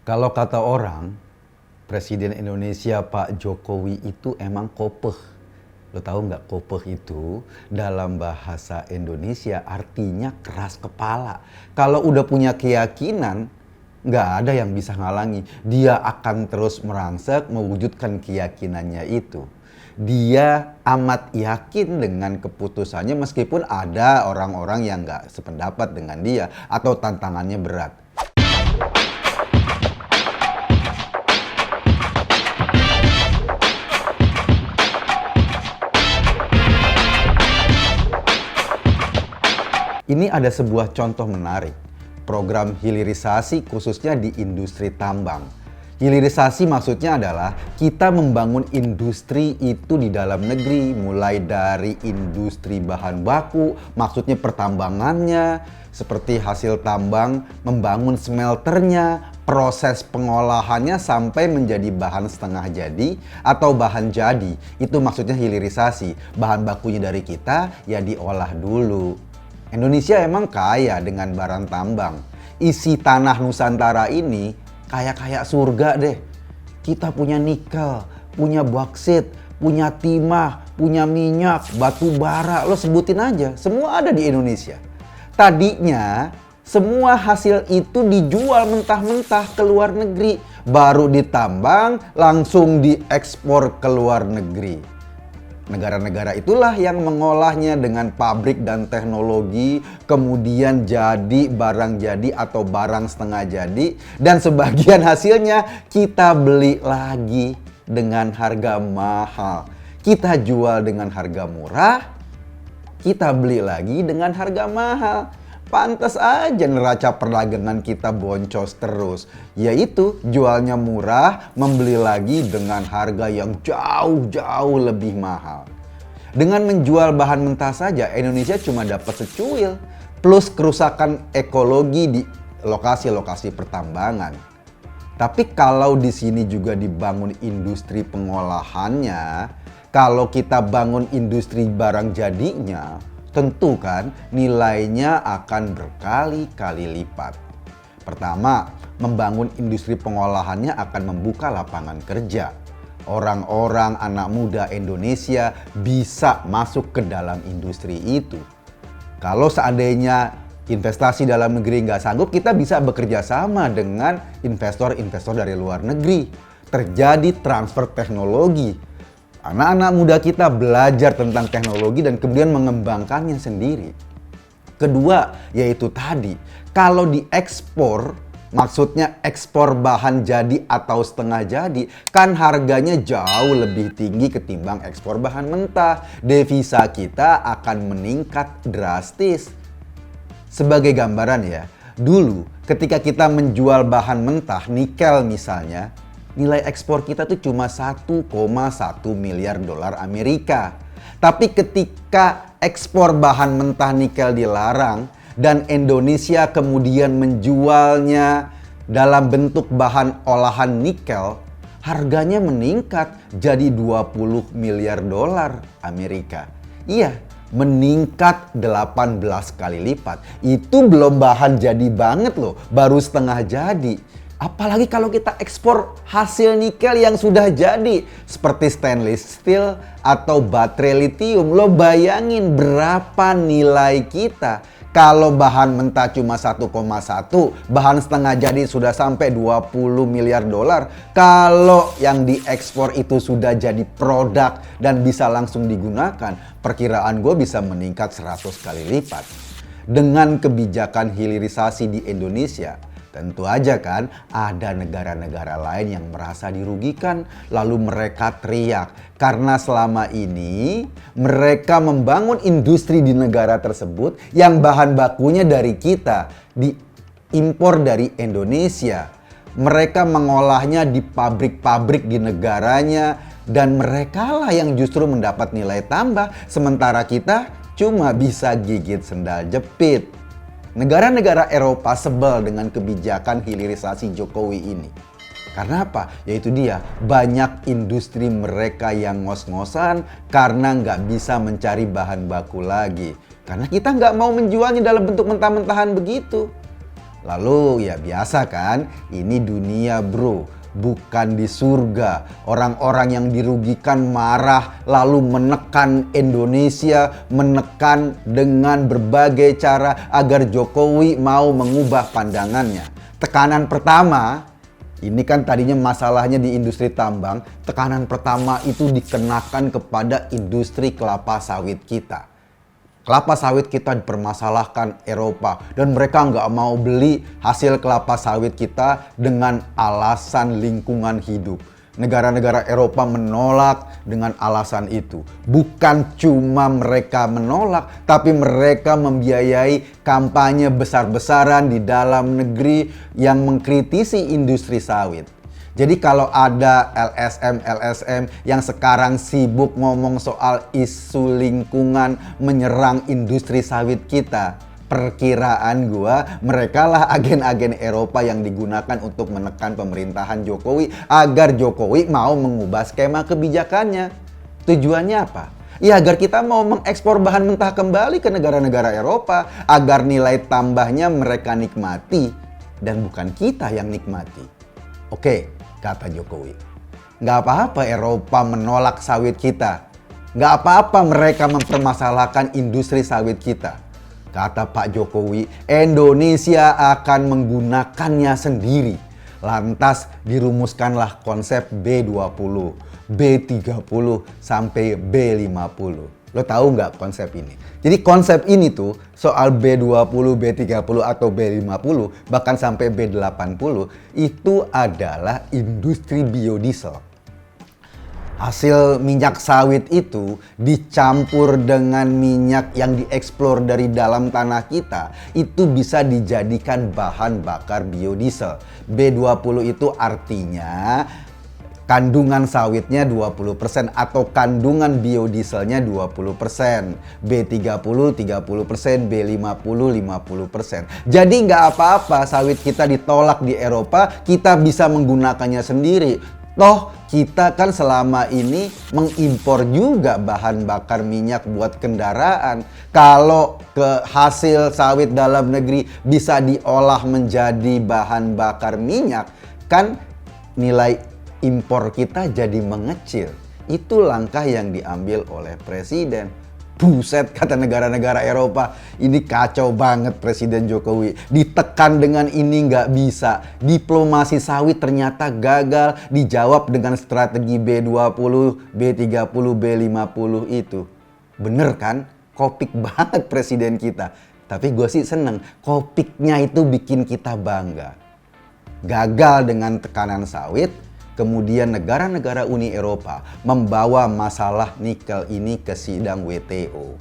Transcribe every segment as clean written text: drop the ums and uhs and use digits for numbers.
Kalau kata orang, Presiden Indonesia Pak Jokowi itu emang kopeh. Lo tahu nggak kopeh itu dalam bahasa Indonesia artinya keras kepala. Kalau udah punya keyakinan, nggak ada yang bisa ngalangi. Dia akan terus merangsek mewujudkan keyakinannya itu. Dia amat yakin dengan keputusannya meskipun ada orang-orang yang nggak sependapat dengan dia atau tantangannya berat. Ini ada sebuah contoh menarik, program hilirisasi khususnya di industri tambang. Hilirisasi maksudnya adalah kita membangun industri itu di dalam negeri, mulai dari industri bahan baku, maksudnya pertambangannya, seperti hasil tambang, membangun smelternya, proses pengolahannya sampai menjadi bahan setengah jadi atau bahan jadi. Itu maksudnya hilirisasi, bahan bakunya dari kita ya diolah dulu. Indonesia emang kaya dengan barang tambang. Isi tanah Nusantara ini kayak surga deh. Kita punya nikel, punya bauksit, punya timah, punya minyak, batu bara, lo sebutin aja. Semua ada di Indonesia. Tadinya semua hasil itu dijual mentah-mentah ke luar negeri. Baru ditambang, langsung diekspor ke luar negeri. Negara-negara itulah yang mengolahnya dengan pabrik dan teknologi, kemudian jadi barang jadi atau barang setengah jadi, dan sebagian hasilnya kita beli lagi dengan harga mahal. Kita jual dengan harga murah, kita beli lagi dengan harga mahal. Pantas aja neraca perdagangan kita boncos terus. Yaitu jualnya murah, membeli lagi dengan harga yang jauh lebih mahal. Dengan menjual bahan mentah saja, Indonesia cuma dapat secuil. Plus kerusakan ekologi di lokasi-lokasi pertambangan. Tapi kalau di sini juga dibangun industri pengolahannya, kalau kita bangun industri barang jadinya, tentu kan nilainya akan berkali-kali lipat. Pertama, membangun industri pengolahannya akan membuka lapangan kerja. Orang-orang anak muda Indonesia bisa masuk ke dalam industri itu. Kalau seandainya investasi dalam negeri nggak sanggup, kita bisa bekerja sama dengan investor-investor dari luar negeri. Terjadi transfer teknologi. Anak-anak muda kita belajar tentang teknologi dan kemudian mengembangkannya sendiri. Kedua, yaitu tadi, kalau diekspor, maksudnya ekspor bahan jadi atau setengah jadi, kan harganya jauh lebih tinggi ketimbang ekspor bahan mentah. Devisa kita akan meningkat drastis. Sebagai gambaran ya, dulu ketika kita menjual bahan mentah, nikel misalnya, nilai ekspor kita tuh cuma 1,1 miliar dolar Amerika. Tapi ketika ekspor bahan mentah nikel dilarang dan Indonesia kemudian menjualnya dalam bentuk bahan olahan nikel, harganya meningkat jadi 20 miliar dolar Amerika. Iya, meningkat 18 kali lipat. Itu belum bahan jadi banget loh, baru setengah jadi. Apalagi kalau kita ekspor hasil nikel yang sudah jadi seperti stainless steel atau baterai lithium. Lo bayangin berapa nilai kita kalau bahan mentah cuma 1,1, bahan setengah jadi sudah sampai 20 miliar dolar. Kalau yang diekspor itu sudah jadi produk dan bisa langsung digunakan, perkiraan gue bisa meningkat 100 kali lipat. Dengan kebijakan hilirisasi di Indonesia, tentu aja kan ada negara-negara lain yang merasa dirugikan, lalu mereka teriak karena selama ini mereka membangun industri di negara tersebut yang bahan bakunya dari kita, diimpor dari Indonesia. Mereka mengolahnya di pabrik-pabrik di negaranya dan merekalah yang justru mendapat nilai tambah, sementara kita cuma bisa gigit sendal jepit. Negara-negara Eropa sebel dengan kebijakan hilirisasi Jokowi ini. Karena apa? Yaitu dia, banyak industri mereka yang ngos-ngosan karena nggak bisa mencari bahan baku lagi. Karena kita nggak mau menjualnya dalam bentuk mentah-mentahan begitu. Lalu ya biasa kan, ini dunia bro, bukan di surga. Orang-orang yang dirugikan marah lalu menekan Indonesia, menekan dengan berbagai cara agar Jokowi mau mengubah pandangannya. Tekanan pertama, ini kan tadinya masalahnya di industri tambang, tekanan pertama itu dikenakan kepada industri kelapa sawit kita. Kelapa sawit kita dipermasalahkan Eropa dan mereka nggak mau beli hasil kelapa sawit kita dengan alasan lingkungan hidup. Negara-negara Eropa menolak dengan alasan itu. Bukan cuma mereka menolak, tapi mereka membiayai kampanye besar-besaran di dalam negeri yang mengkritisi industri sawit. Jadi kalau ada LSM yang sekarang sibuk ngomong soal isu lingkungan menyerang industri sawit kita, perkiraan gua mereka lah agen-agen Eropa yang digunakan untuk menekan pemerintahan Jokowi agar Jokowi mau mengubah skema kebijakannya. Tujuannya apa? Ya agar kita mau mengekspor bahan mentah kembali ke negara-negara Eropa agar nilai tambahnya mereka nikmati dan bukan kita yang nikmati. Oke, kata Jokowi, nggak apa-apa Eropa menolak sawit kita. Nggak apa-apa mereka mempermasalahkan industri sawit kita. Kata Pak Jokowi, Indonesia akan menggunakannya sendiri. Lantas dirumuskanlah konsep B20, B30, sampai B50. Lo tahu nggak konsep ini? Jadi konsep ini tuh soal B20, B30 atau B50 bahkan sampai B80 itu adalah industri biodiesel. Hasil minyak sawit itu dicampur dengan minyak yang dieksplor dari dalam tanah kita, itu bisa dijadikan bahan bakar biodiesel. B20 itu artinya kandungan sawitnya 20% atau kandungan biodieselnya 20%. B30 30%, B50 50%. Jadi nggak apa-apa sawit kita ditolak di Eropa, kita bisa menggunakannya sendiri. Toh kita kan selama ini mengimpor juga bahan bakar minyak buat kendaraan. Kalau ke hasil sawit dalam negeri bisa diolah menjadi bahan bakar minyak, kan nilai impor kita jadi mengecil. Itu langkah yang diambil oleh presiden. Buset, kata negara-negara Eropa, ini kacau banget Presiden Jokowi. Ditekan dengan ini nggak bisa. Diplomasi sawit ternyata gagal dijawab dengan strategi B20, B30, B50 itu. Bener kan? Kopik banget presiden kita. Tapi gue sih seneng, kopiknya itu bikin kita bangga. Gagal dengan tekanan sawit, kemudian negara-negara Uni Eropa membawa masalah nikel ini ke sidang WTO.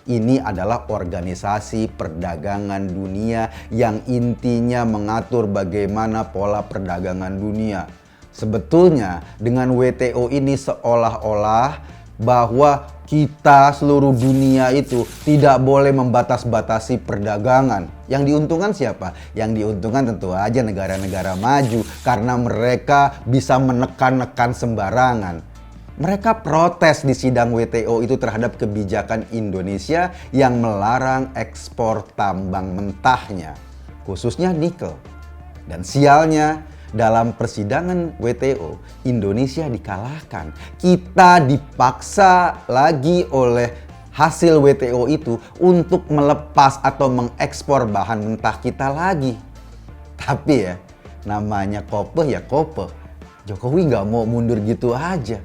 Ini adalah organisasi perdagangan dunia yang intinya mengatur bagaimana pola perdagangan dunia. Sebetulnya dengan WTO ini seolah-olah bahwa kita seluruh dunia itu tidak boleh membatas-batasi perdagangan. Yang diuntungkan siapa? Yang diuntungkan tentu aja negara-negara maju karena mereka bisa menekan-nekan sembarangan. Mereka protes di sidang WTO itu terhadap kebijakan Indonesia yang melarang ekspor tambang mentahnya, khususnya nikel. Dan sialnya, dalam persidangan WTO, Indonesia dikalahkan. Kita dipaksa lagi oleh hasil WTO itu untuk melepas atau mengekspor bahan mentah kita lagi. Tapi ya, namanya kopeh ya kopeh. Jokowi nggak mau mundur gitu aja.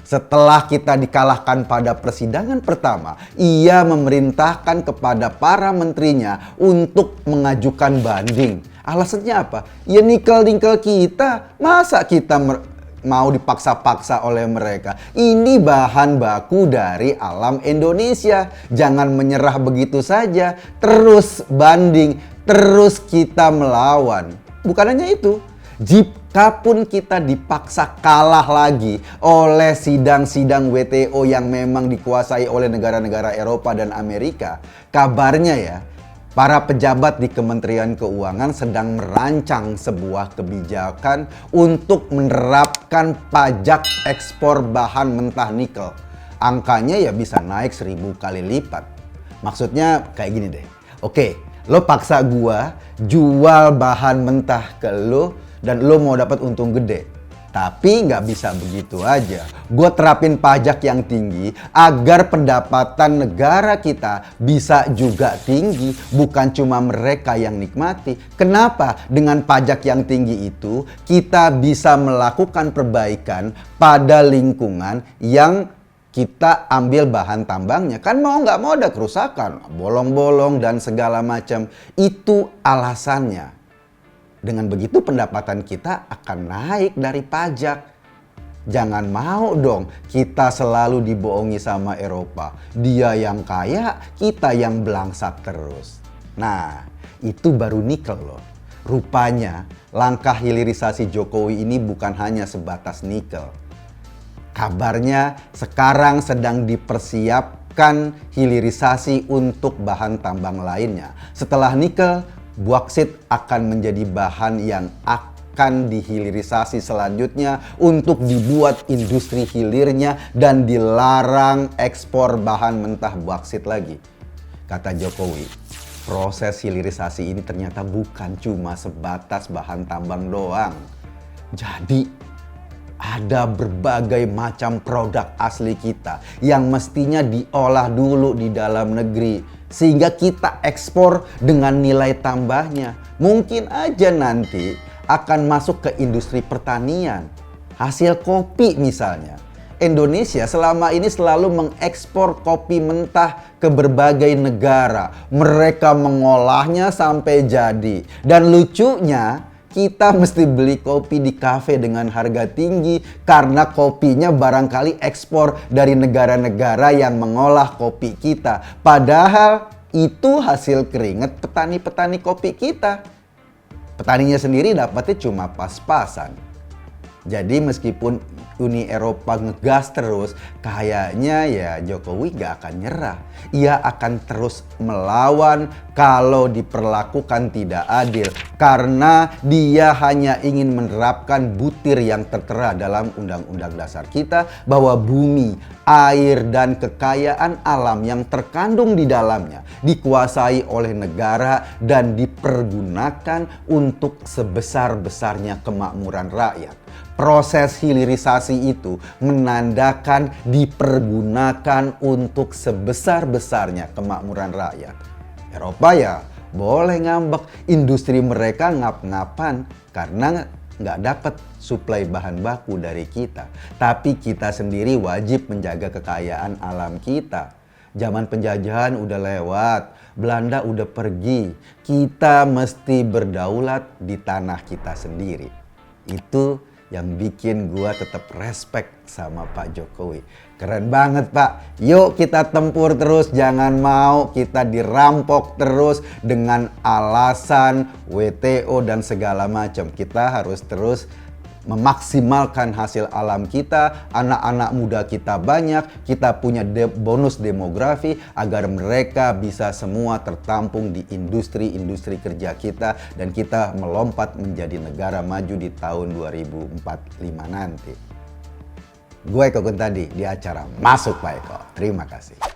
Setelah kita dikalahkan pada persidangan pertama, ia memerintahkan kepada para menterinya untuk mengajukan banding. Alasannya apa? Ya nikel-nikel kita, masa kita mau dipaksa-paksa oleh mereka? Ini bahan baku dari alam Indonesia. Jangan menyerah begitu saja, terus banding, terus kita melawan. Bukan hanya itu, jikapun kita dipaksa kalah lagi oleh sidang-sidang WTO yang memang dikuasai oleh negara-negara Eropa dan Amerika, kabarnya ya, para pejabat di Kementerian Keuangan sedang merancang sebuah kebijakan untuk menerapkan pajak ekspor bahan mentah nikel. Angkanya ya bisa naik 1000 kali lipat. Maksudnya kayak gini deh. Oke, Lo paksa gua jual bahan mentah ke lo dan lo mau dapat untung gede. Tapi nggak bisa begitu aja. Gue terapin pajak yang tinggi agar pendapatan negara kita bisa juga tinggi. Bukan cuma mereka yang nikmati. Kenapa? Dengan pajak yang tinggi itu kita bisa melakukan perbaikan pada lingkungan yang kita ambil bahan tambangnya. Kan mau nggak mau ada kerusakan. Bolong-bolong dan segala macam. Itu alasannya. Dengan begitu pendapatan kita akan naik dari pajak. Jangan mau dong kita selalu dibohongi sama Eropa. Dia yang kaya, kita yang belangsak terus. Nah, itu baru nikel loh. Rupanya langkah hilirisasi Jokowi ini bukan hanya sebatas nikel. Kabarnya sekarang sedang dipersiapkan hilirisasi untuk bahan tambang lainnya. Setelah nikel, bauksit akan menjadi bahan yang akan dihilirisasi selanjutnya untuk dibuat industri hilirnya dan dilarang ekspor bahan mentah bauksit lagi. Kata Jokowi, proses hilirisasi ini ternyata bukan cuma sebatas bahan tambang doang. Jadi ada berbagai macam produk asli kita yang mestinya diolah dulu di dalam negeri sehingga kita ekspor dengan nilai tambahnya. Mungkin aja nanti akan masuk ke industri pertanian. Hasil kopi misalnya. Indonesia selama ini selalu mengekspor kopi mentah ke berbagai negara. Mereka mengolahnya sampai jadi. Dan lucunya, kita mesti beli kopi di kafe dengan harga tinggi karena kopinya barangkali ekspor dari negara-negara yang mengolah kopi kita. Padahal itu hasil keringat petani-petani kopi kita. Petaninya sendiri dapatnya cuma pas-pasan. Jadi meskipun Uni Eropa ngegas terus, kayaknya ya Jokowi gak akan nyerah. Ia akan terus melawan kalau diperlakukan tidak adil. Karena dia hanya ingin menerapkan butir yang tertera dalam Undang-Undang Dasar kita bahwa bumi, air, dan kekayaan alam yang terkandung di dalamnya dikuasai oleh negara dan dipergunakan untuk sebesar-besarnya kemakmuran rakyat. Proses hilirisasi itu menandakan dipergunakan untuk sebesar-besarnya kemakmuran rakyat. Eropa ya boleh ngambek, industri mereka ngap-ngapan karena nggak dapat suplai bahan baku dari kita. Tapi kita sendiri wajib menjaga kekayaan alam kita. Zaman penjajahan udah lewat, Belanda udah pergi. Kita mesti berdaulat di tanah kita sendiri. Itu yang bikin gua tetap respect sama Pak Jokowi. Keren banget Pak. Yuk kita tempur terus, jangan mau kita dirampok terus dengan alasan WTO dan segala macam. Kita harus terus memaksimalkan hasil alam kita, anak-anak muda kita banyak, kita punya bonus demografi agar mereka bisa semua tertampung di industri-industri kerja kita dan kita melompat menjadi negara maju di tahun 2045 nanti. Gue Eko Kuntadi di acara Masuk Pak Eko. Terima kasih.